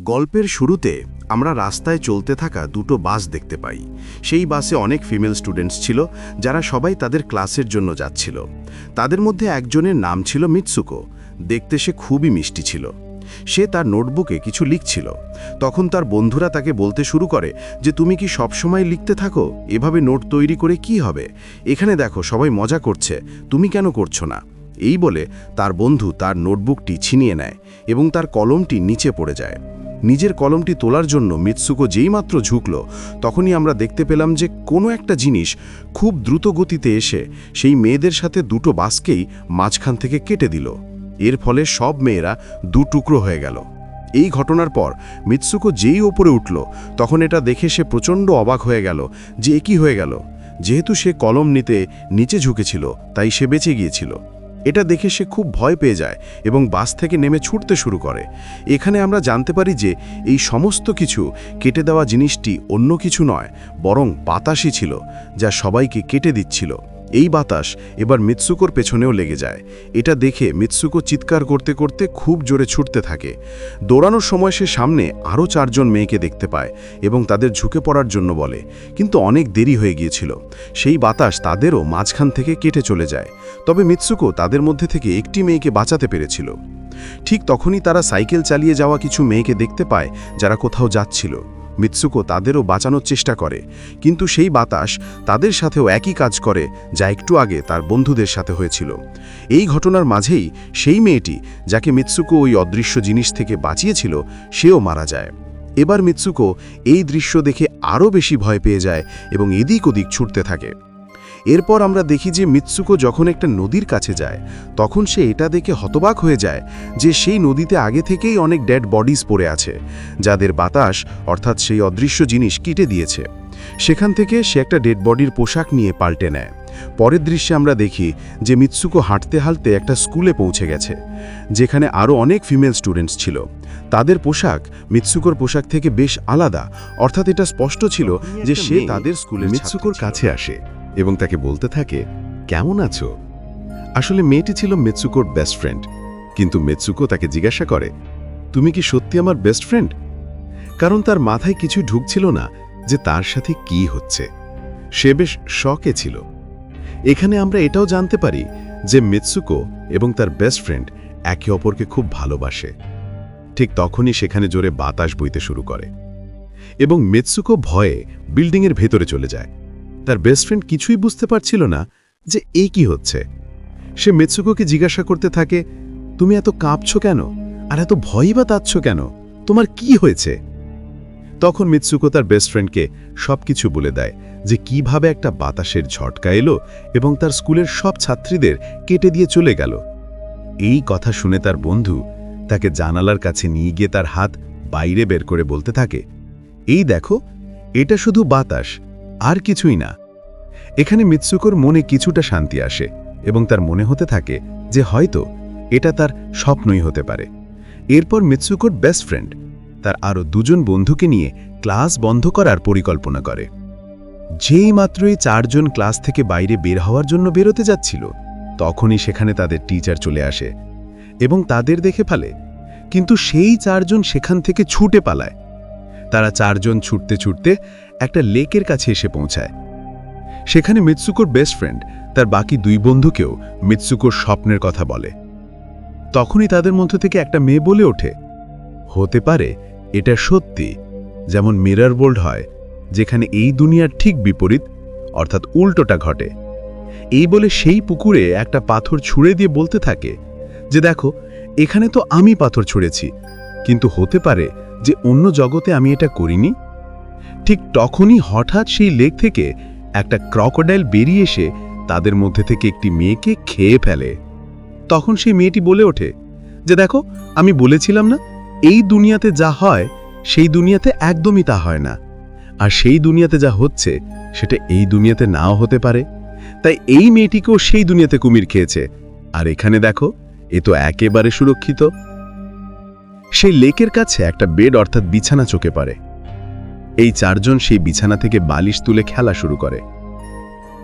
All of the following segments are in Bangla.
গল্পের শুরুতে আমরা রাস্তায় চলতে থাকা দুটো বাস দেখতে পাই। সেই বাসে অনেক ফিমেল স্টুডেন্টস ছিল, যারা সবাই তাদের ক্লাসের জন্য যাচ্ছিল। তাদের মধ্যে একজনের নাম ছিল মিৎসুকো। দেখতে সে খুবই মিষ্টি ছিল। সে তার নোটবুকে কিছু লিখছিল। তখন তার বন্ধুরা তাকে বলতে শুরু করে যে তুমি কি সবসময় লিখতে থাকো? এভাবে নোট তৈরি করে কি হবে? এখানে দেখো সবাই মজা করছে, তুমি কেন করছো না? এই বলে তার বন্ধু তার নোটবুকটি ছিনিয়ে নেয় এবং তার কলমটি নিচে পড়ে যায়। নিজের কলমটি তোলার জন্য মিৎসুকো যেইমাত্র ঝুঁকল, তখনই আমরা দেখতে পেলাম যে কোনো একটা জিনিস খুব দ্রুত গতিতে এসে সেই মেয়েদের সাথে দুটো বাসকেই মাঝখান থেকে কেটে দিল। এর ফলে সব মেয়েরা দু টুকরো হয়ে গেল। এই ঘটনার পর মিৎসুকো যেই ওপরে উঠল, তখন এটা দেখে সে প্রচণ্ড অবাক হয়ে গেল যে এ কি হয়ে গেল। যেহেতু সে কলম নিতে নিচে ঝুঁকেছিল, তাই সে বেঁচে গিয়েছিল। এটা দেখে সে খুব ভয় পেয়ে যায় এবং বাস থেকে নেমে ছুটতে শুরু করে। এখানে আমরা জানতে পারি যে এই সমস্ত কিছু কেটে দেওয়া জিনিসটি অন্য কিছু নয়, বরং বাতাসই ছিল, যা সবাইকে কেটে দিচ্ছিল। এই বাতাস এবার মিৎসুকোর পেছনেও লেগে যায়। এটা দেখে মিৎসুকো চিৎকার করতে করতে খুব জোরে ছুটতে থাকে। দৌড়ানোর সময় সে সামনে আরও 4 জন মেয়েকে দেখতে পায় এবং তাদের ঝুঁকে পড়ার জন্য বলে, কিন্তু অনেক দেরি হয়ে গিয়েছিল। সেই বাতাস তাদেরও মাঝখান থেকে কেটে চলে যায়। তবে মিৎসুকো তাদের মধ্যে থেকে একটি মেয়েকে বাঁচাতে পেরেছিল। ঠিক তখনই তারা সাইকেল চালিয়ে যাওয়া কিছু মেয়েকে দেখতে পায়, যারা কোথাও যাচ্ছিল। মিৎসুকো তাদেরও বাঁচানোর চেষ্টা করে, কিন্তু সেই বাতাস তাদের সাথেও একই কাজ করে যা একটু আগে তার বন্ধুদের সাথে হয়েছিল। এই ঘটনার মাঝেই সেই মেয়েটি, যাকে মিৎসুকো ওই অদৃশ্য জিনিস থেকে বাঁচিয়েছিল, সেও মারা যায়। এবার মিৎসুকো এই দৃশ্য দেখে আরও বেশি ভয় পেয়ে যায় এবং এদিক ওদিক ছুটতে থাকে। এরপর আমরা দেখি যে মিৎসুকো যখন একটা নদীর কাছে যায়, তখন সে এটা দেখে হতবাক হয়ে যায় যে সেই নদীতে আগে থেকেই অনেক ডেড বডিজ পড়ে আছে, যাদের বাতাস অর্থাৎ সেই অদৃশ্য জিনিস কেটে দিয়েছে। সেখান থেকে সে একটা ডেড বডির পোশাক নিয়ে পাল্টে নেয়। পরের দৃশ্যে আমরা দেখি যে মিৎসুকো হাঁটতে হাঁটতে একটা স্কুলে পৌঁছে গেছে, যেখানে আরও অনেক ফিমেল স্টুডেন্টস ছিল। তাদের পোশাক মিৎসুকোর পোশাক থেকে বেশ আলাদা, অর্থাৎ এটা স্পষ্ট ছিল যে সে তাদের স্কুলে মিৎসুকোর কাছে আসে এবং তাকে বলতে থাকে, কেমন আছো? আসলে মেয়েটি ছিল মিৎসুকোর বেস্ট ফ্রেন্ড, কিন্তু মিৎসুকো তাকে জিজ্ঞাসা করে, তুমি কি সত্যি আমার বেস্ট ফ্রেন্ড? কারণ তার মাথায় কিছু ঢুকছিল না যে তার সাথে কি হচ্ছে। সে বেশ শকে ছিল। এখানে আমরা এটাও জানতে পারি যে মিৎসুকো এবং তার বেস্ট ফ্রেন্ড একে অপরকে খুব ভালোবাসে। ঠিক তখনই সেখানে জোরে বাতাস বইতে শুরু করে এবং মিৎসুকো ভয়ে বিল্ডিংয়ের ভেতরে চলে যায়। তার বেস্ট ফ্রেন্ড কিছুই বুঝতে পারছিল না যে এই কি হচ্ছে। সে মিৎসুকোকে জিজ্ঞাসা করতে থাকে, তুমি এত কাঁপছো কেন, আর এত ভয়ই বা তাচ্ছ কেন, তোমার কি হয়েছে? তখন মিৎসুকো তার বেস্ট ফ্রেন্ডকে সবকিছু বলে দেয় যে কিভাবে একটা বাতাসের ঝটকা এলো এবং তার স্কুলের সব ছাত্রীদের কেটে দিয়ে চলে গেল। এই কথা শুনে তার বন্ধু তাকে জানালার কাছে নিয়ে গিয়ে তার হাত বাইরে বের করে বলতে থাকে, এই দেখো, এটা শুধু বাতাস, আর কিছুই না। এখানে মিৎসুকোর মনে কিছুটা শান্তি আসে এবং তার মনে হতে থাকে যে হয়তো এটা তার স্বপ্নই হতে পারে। এরপর মিৎসুকোর বেস্ট ফ্রেন্ড তার আরও 2 জন বন্ধুকে নিয়ে ক্লাস বন্ধ করার পরিকল্পনা করে। যেই মাত্রই 4 জন ক্লাস থেকে বাইরে বের হওয়ার জন্য বেরোতে যাচ্ছিল, তখনই সেখানে তাদের টিচার চলে আসে এবং তাদের দেখে ফেলে, কিন্তু সেই 4 জন সেখান থেকে ছুটে পালায়। তারা 4 জন ছুটতে ছুটতে একটা লেকের কাছে এসে পৌঁছায়। সেখানে মিৎসুকোর বেস্ট ফ্রেন্ড তার বাকি 2 বন্ধুকেও মিৎসুকোর স্বপ্নের কথা বলে। তখনই তাদের মধ্য থেকে একটা মেয়ে বলে ওঠে, হতে পারে এটা সত্যি, যেমন মিরর ওয়ার্ল্ড হয়, যেখানে এই দুনিয়ার ঠিক বিপরীত অর্থাৎ উল্টোটা ঘটে। এই বলে সেই পুকুরে একটা পাথর ছুঁড়ে দিয়ে বলতে থাকে যে দেখো, এখানে তো আমি পাথর ছুঁড়েছি, কিন্তু হতে পারে যে অন্য জগতে আমি এটা করিনি। ঠিক তখনই হঠাৎ সেই লেক থেকে একটা ক্রকোডাইল বেরিয়ে এসে তাদের মধ্যে থেকে একটি মেয়েকে খেয়ে ফেলে। তখন সেই মেয়েটি বলে ওঠে যে দেখো, আমি বলেছিলাম না, এই দুনিয়াতে যা হয় সেই দুনিয়াতে একদমই তা হয় না, আর সেই দুনিয়াতে যা হচ্ছে সেটা এই দুনিয়াতে নাও হতে পারে। তাই এই মেয়েটিকেও সেই দুনিয়াতে কুমির খেয়েছে, আর এখানে দেখো, এ তো একেবারে সুরক্ষিত। সেই লেকের কাছে একটা বেড অর্থাৎ বিছানা চোখে পড়ে। এই 4 জন সেই বিছানা থেকে বালিশ তুলে খেলা শুরু করে।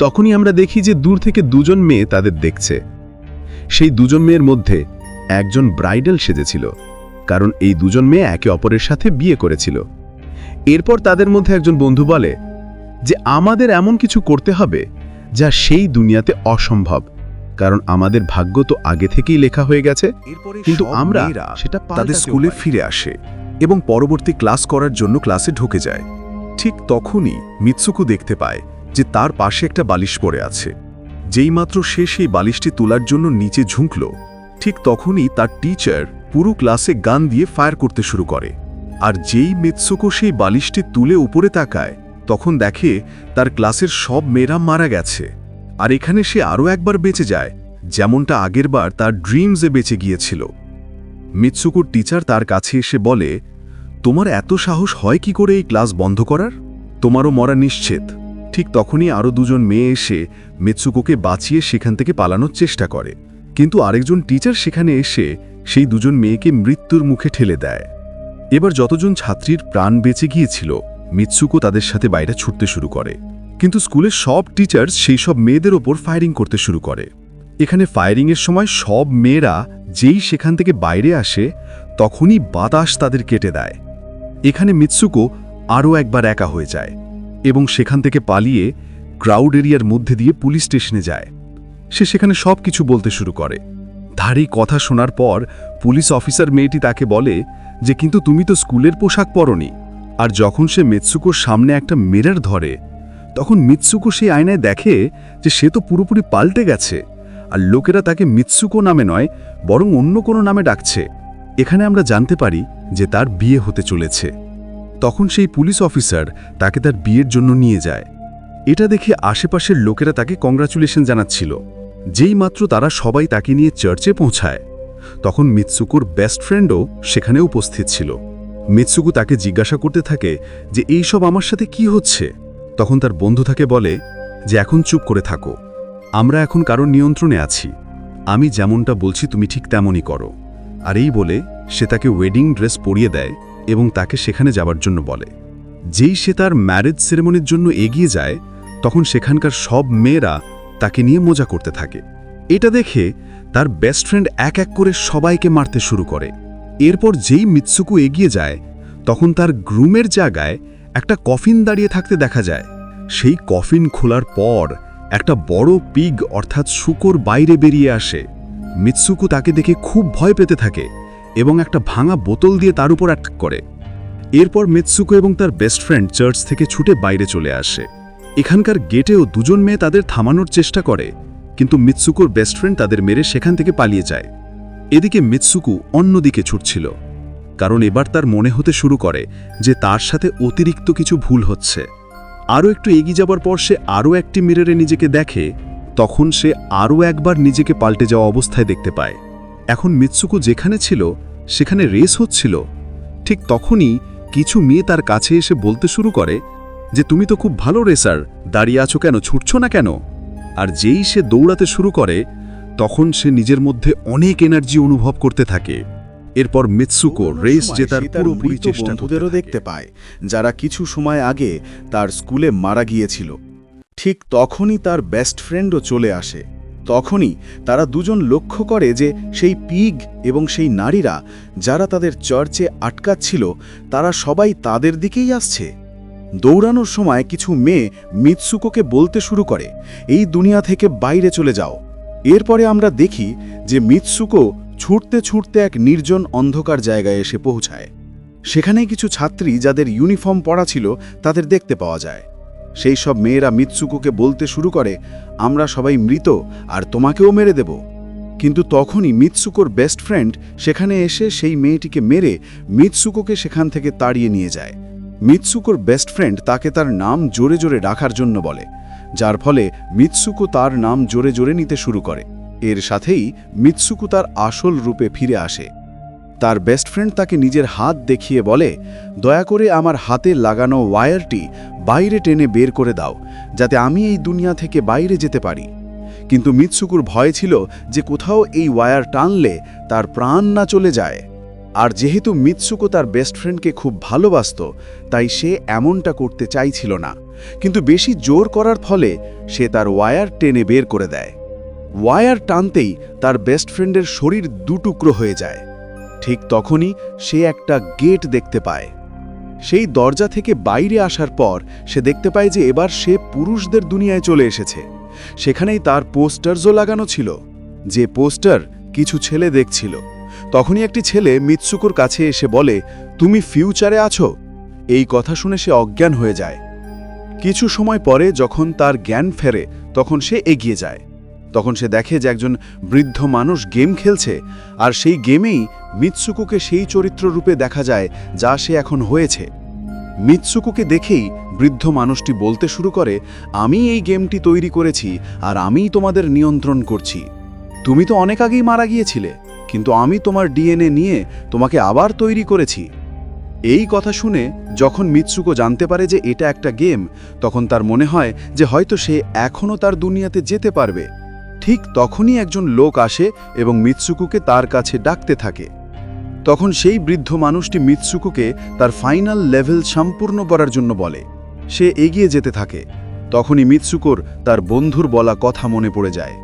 তখনই আমরা দেখি যে দূর থেকে 2 জন মেয়ে তাদের দেখছে। সেই 2 জন মেয়ের মধ্যে একজন ব্রাইডাল সেজেছিল কারণ এই দুজন মেয়ে একে অপরের সাথে বিয়ে করেছিল। এরপর তাদের মধ্যে একজন বন্ধু বলে যে আমাদের এমন কিছু করতে হবে যা সেই দুনিয়াতে অসম্ভব, কারণ আমাদের ভাগ্য তো আগে থেকেই লেখা হয়ে গেছে, কিন্তু আমরা সেটা তাদের স্কুলে ফিরে আসে এবং পরবর্তী ক্লাস করার জন্য ক্লাসে ঢুকে যায়। ঠিক তখনই মিৎসুকো দেখতে পায় যে তার পাশে একটা বালিশ পড়ে আছে। যেইমাত্র সে সেই বালিশটি তোলার জন্য নিচে ঝুঁকল, ঠিক তখনই তার টিচার পুরো ক্লাসে গান দিয়ে ফায়ার করতে শুরু করে। আর যেই মিৎসুকো সেই বালিশটি তুলে উপরে তাকায়, তখন দেখে তার ক্লাসের সব মেয়েরা মারা গেছে। আর এখানে সে আরও একবার বেঁচে যায়, যেমনটা আগেরবার তার ড্রিমসে বেঁচে গিয়েছিল। মিৎসুকোর টিচার তার কাছে এসে বলে, তোমার এত সাহস হয় কি করে এই ক্লাস বন্ধ করার? তোমারও মরা নিশ্চিত। ঠিক তখনই আরও দুজন মেয়ে এসে মিৎসুকোকে বাঁচিয়ে সেখান থেকে পালানোর চেষ্টা করে, কিন্তু আরেকজন টিচার সেখানে এসে সেই দুজন মেয়েকে মৃত্যুর মুখে ঠেলে দেয়। এবার যতজন ছাত্রীর প্রাণ বেঁচে গিয়েছিল, মিৎসুকো তাদের সাথে বাইরে ছুটতে শুরু করে, কিন্তু স্কুলের সব টিচার্স সেই সব মেয়েদের ওপর ফায়ারিং করতে শুরু করে। এখানে ফায়ারিংয়ের সময় সব মেয়েরা যেই সেখান থেকে বাইরে আসে, তখনই বাতাস তাদের কেটে দেয়। এখানে মিৎসুকো আরও একবার একা হয়ে যায় এবং সেখান থেকে পালিয়ে ক্রাউড এরিয়ার মধ্যে দিয়ে পুলিশ স্টেশনে যায়। সে সেখানে সব কিছু বলতে শুরু করে। তার এই কথা শোনার পর পুলিশ অফিসার মেয়েটি তাকে বলে যে কিন্তু তুমি তো স্কুলের পোশাক পরনি। আর যখন সে মিৎসুকোর সামনে একটা মিরর ধরে, তখন মিৎসুকো সেই আয়নায় দেখে যে সে তো পুরোপুরি পাল্টে গেছে, আর লোকেরা তাকে মিৎসুকো নামে নয় বরং অন্য কোনো নামে ডাকছে। এখানে আমরা জানতে পারি যে তার বিয়ে হতে চলেছে। তখন সেই পুলিশ অফিসার তাকে তার বিয়ের জন্য নিয়ে যায়। এটা দেখে আশেপাশের লোকেরা তাকে কংগ্রাচুলেশন জানাচ্ছিল। যেই মাত্র তারা সবাই তাকে নিয়ে চার্চে পৌঁছায়, তখন মিৎসুকোর বেস্ট ফ্রেন্ডও সেখানে উপস্থিত ছিল। মিৎসুকো তাকে জিজ্ঞাসা করতে থাকে যে এই সব আমার সাথে কি হচ্ছে। তখন তার বন্ধু তাকে বলে যে এখন চুপ করে থাকো, আমরা এখন কারোর নিয়ন্ত্রণে আছি, আমি যেমনটা বলছি তুমি ঠিক তেমনই করো। আর এই বলে সে তাকে ওয়েডিং ড্রেস পরিয়ে দেয় এবং তাকে সেখানে যাবার জন্য বলে। যেই সে তার ম্যারেজ সেরেমনির জন্য এগিয়ে যায়, তখন সেখানকার সব মেয়েরা তাকে নিয়ে মজা করতে থাকে। এটা দেখে তার বেস্ট ফ্রেন্ড এক এক করে সবাইকে মারতে শুরু করে। এরপর যেই মিৎসুকো এগিয়ে যায়, তখন তার গ্রুমের জায়গায় একটা কফিন দাঁড়িয়ে থাকতে দেখা যায়। সেই কফিন খোলার পর একটা বড় পিগ অর্থাৎ শূকর বাইরে বেরিয়ে আসে। মিৎসুকো তাকে দেখে খুব ভয় পেতে থাকে এবং একটা ভাঙা বোতল দিয়ে তার উপর অ্যাটাক করে। এরপর মিৎসুকো এবং তার বেস্ট ফ্রেন্ড চার্চ থেকে ছুটে বাইরে চলে আসে। এখানকার গেটেও দুজন মেয়ে তাদের থামানোর চেষ্টা করে, কিন্তু মিৎসুকোর বেস্ট ফ্রেন্ড তাদের মেরে সেখান থেকে পালিয়ে যায়। এদিকে মিৎসুকো অন্যদিকে ছুটছিল, কারণ এবার তার মনে হতে শুরু করে যে তার সাথে অতিরিক্ত কিছু ভুল হচ্ছে। আরও একটু এগিয়ে যাবার পর সে আরও একটি মিররে নিজেকে দেখে। তখন সে আরও একবার নিজেকে পাল্টে যাওয়া অবস্থায় দেখতে পায়। এখন মিৎসুকো যেখানে ছিল সেখানে রেস হচ্ছিল। ঠিক তখনই কিছু মেয়ে তার কাছে এসে বলতে শুরু করে যে তুমি তো খুব ভালো রেসার, দাঁড়িয়ে আছো কেন, ছুটছো না কেন? আর যেই সে দৌড়াতে শুরু করে, তখন সে নিজের মধ্যে অনেক এনার্জি অনুভব করতে থাকে। এরপর মিৎসুকো রেস জেতার পুরোপুরি চেষ্টা বন্ধুদেরও দেখতে পায়, যারা কিছু সময় আগে তার স্কুলে মারা গিয়েছিল। ঠিক তখনই তার বেস্ট ফ্রেন্ডও চলে আসে। তখনই তারা দুজন লক্ষ্য করে যে সেই পিগ এবং সেই নারীরা যারা তাদের চার্চে আটকাচ্ছিল, তারা সবাই তাদের দিকেই আসছে। দৌড়ানোর সময় কিছু মেয়ে মিৎসুকোকে বলতে শুরু করে, এই দুনিয়া থেকে বাইরে চলে যাও। এরপরে আমরা দেখি যে মিৎসুকো ছুটতে ছুটতে এক নির্জন অন্ধকার জায়গায় এসে পৌঁছায়। সেখানে কিছু ছাত্রী যাদের ইউনিফর্ম পরা ছিল তাদের দেখতে পাওয়া যায়। সেই সব মেয়েরা মিৎসুকোকে বলতে শুরু করে, আমরা সবাই মৃত আর তোমাকেও মেরে দেব। কিন্তু তখনই মিৎসুকোর বেস্ট ফ্রেন্ড সেখানে এসে সেই মেয়েটিকে মেরে মিৎসুকোকে সেখান থেকে তাড়িয়ে নিয়ে যায়। মিৎসুকোর বেস্ট ফ্রেন্ড তাকে তার নাম জোরে জোরে ডাকার জন্য বলে, যার ফলে মিৎসুকো তার নাম জোরে জোরে নিতে শুরু করে। এর সাথেই মিৎসুকো তার আসল রূপে ফিরে আসে। তার বেস্ট ফ্রেন্ড তাকে নিজের হাত দেখিয়ে বলে, দয়া করে আমার হাতে লাগানো ওয়্যারটি বাইরে টেনে বের করে দাও, যাতে আমি এই দুনিয়া থেকে বাইরে যেতে পারি। কিন্তু মিৎসুকোর ভয় ছিল যে কোথাও এই ওয়্যার টানলে তার প্রাণ না চলে যায়। আর যেহেতু মিৎসুকো তার বেস্ট ফ্রেন্ডকে খুব ভালোবাসত, তাই সে এমনটা করতে চাইছিল না। কিন্তু বেশি জোর করার ফলে সে তার ওয়্যার টেনে বের করে দেয়। ওয়্যার টানতেই তার বেস্ট ফ্রেন্ডের শরীর দুটুকরো হয়ে যায়। ঠিক তখনই সে একটা গেট দেখতে পায়। সেই দরজা থেকে বাইরে আসার পর সে দেখতে পায় যে এবার সে পুরুষদের দুনিয়ায় চলে এসেছে। সেখানেই তার পোস্টারও লাগানো ছিল, যে পোস্টার কিছু ছেলে দেখছিল। তখনই একটি ছেলে মিৎসুকোর কাছে এসে বলে, তুমি ফিউচারে আছো? এই কথা শুনে সে অজ্ঞান হয়ে যায়। কিছু সময় পরে যখন তার জ্ঞান ফেরে তখন সে এগিয়ে যায়। তখন সে দেখে যে একজন বৃদ্ধ মানুষ গেম খেলছে, আর সেই গেমেই মিৎসুকোকে সেই চরিত্র রূপে দেখা যায় যা সে এখন হয়েছে। মিৎসুকোকে দেখেই বৃদ্ধ মানুষটি বলতে শুরু করে, আমি এই গেমটি তৈরি করেছি আর আমিই তোমাদের নিয়ন্ত্রণ করছি। তুমি তো অনেক আগেই মারা গিয়েছিলে, কিন্তু আমি তোমার ডিএনএ নিয়ে তোমাকে আবার তৈরি করেছি। এই কথা শুনে যখন মিৎসুকো জানতে পারে যে এটা একটা গেম, তখন তার মনে হয় যে হয়তো সে এখনও তার দুনিয়াতে যেতে পারবে। ঠিক তখনই একজন লোক আসে এবং মিৎসুকোকে তার কাছে ডাকতে থাকে। তখন সেই বৃদ্ধ মানুষটি মিৎসুকোকে তার ফাইনাল লেভেল সম্পূর্ণ করার জন্য বলে। সে এগিয়ে যেতে থাকে। তখনই মিৎসুকোর তার বন্ধুর বলা কথা মনে পড়ে যায়।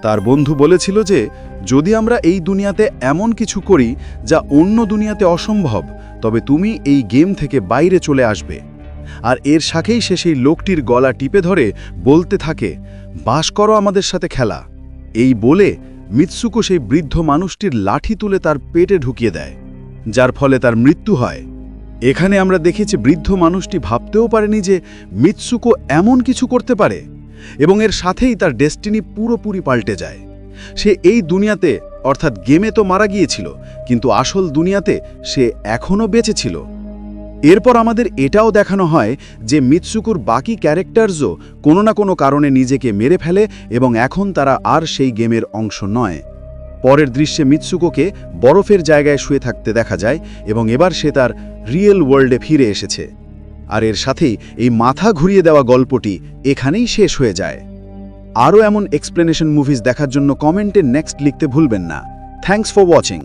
তার বন্ধু বলেছিল যে যদি আমরা এই দুনিয়াতে এমন কিছু করি যা অন্য দুনিয়াতে অসম্ভব, তবে তুমি এই গেম থেকে বাইরে চলে আসবে। আর এর সাথেই সে সেই লোকটির গলা টিপে ধরে বলতে থাকে, বাস করো আমাদের সাথে খেলা। এই বলে মিৎসুকো সেই বৃদ্ধ মানুষটির লাঠি তুলে তার পেটে ঢুকিয়ে দেয়, যার ফলে তার মৃত্যু হয়। এখানে আমরা দেখেছি বৃদ্ধ মানুষটি ভাবতেও পারেনি যে মিৎসুকো এমন কিছু করতে পারে, এবং এর সাথেই তার ডেস্টিনি পুরোপুরি পাল্টে যায়। সে এই দুনিয়াতে অর্থাৎ গেমে তো মারা গিয়েছিল, কিন্তু আসল দুনিয়াতে সে এখনও বেঁচে ছিল। এরপর আমাদের এটাও দেখানো হয় যে মিৎসুকোর বাকি ক্যারেক্টারসও কোনো না কোনো কারণে নিজেকে মেরে ফেলে এবং এখন তারা আর সেই গেমের অংশ নয়। পরের দৃশ্যে মিৎসুকোকে বরফের জায়গায় শুয়ে থাকতে দেখা যায় এবং এবার সে তার রিয়েল ওয়ার্ল্ডে ফিরে এসেছে। আর এর সাথেই এই মাথা ঘুরিয়ে দেওয়া গল্পটি এখানেই শেষ হয়ে যায়। আরও এমন এক্সপ্লেনেশন মুভিজ দেখার জন্য কমেন্টে নেক্সট লিখতে ভুলবেন না। Thanks for watching.